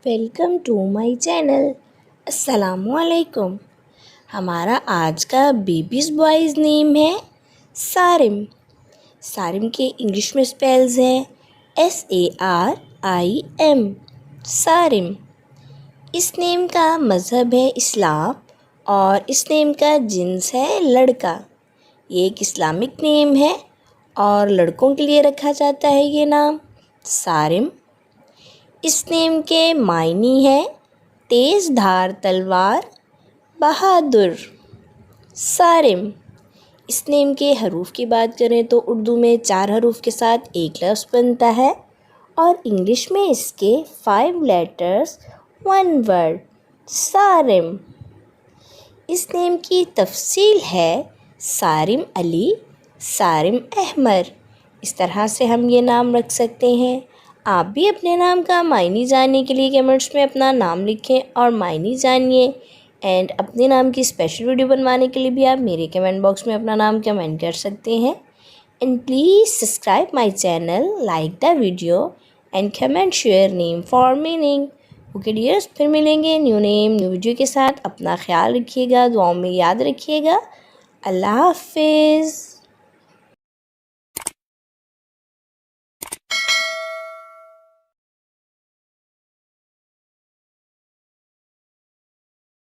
Welcome to my channel. السلام علیکم۔ ہمارا آج کا بیبیز بوائز نیم ہے سارم۔ سارم کے انگلش میں اسپیلز ہیں SARIM، سارم۔ اس نیم کا مذہب ہے اسلام اور اس نیم کا جنس ہے لڑکا۔ یہ ایک اسلامک نیم ہے اور لڑکوں کے لیے رکھا جاتا ہے یہ نام سارم۔ اس نیم کے معنی ہے تیز دھار تلوار، بہادر۔ سارم۔ اس نیم کے حروف کی بات کریں تو اردو میں 4 حروف کے ساتھ ایک لفظ بنتا ہے اور انگلش میں اس کے 5 لیٹرز 1 ورڈ سارم۔ اس نیم کی تفصیل ہے سارم علی، سارم احمر۔ اس طرح سے ہم یہ نام رکھ سکتے ہیں۔ آپ بھی اپنے نام کا معنی جاننے کے لیے کمنٹس میں اپنا نام لکھیں اور معنی جانیے، اینڈ اپنے نام کی اسپیشل ویڈیو بنوانے کے لیے بھی آپ میرے کمنٹ باکس میں اپنا نام کمنٹ کر سکتے ہیں۔ And please subscribe my channel, like the video and comment share name for meaning. Okay dears, پھر ملیں گے نیو نیم نیو ویڈیو کے ساتھ۔ اپنا خیال رکھیے گا، دعاؤں میں یاد رکھیے گا۔ اللہ حافظ۔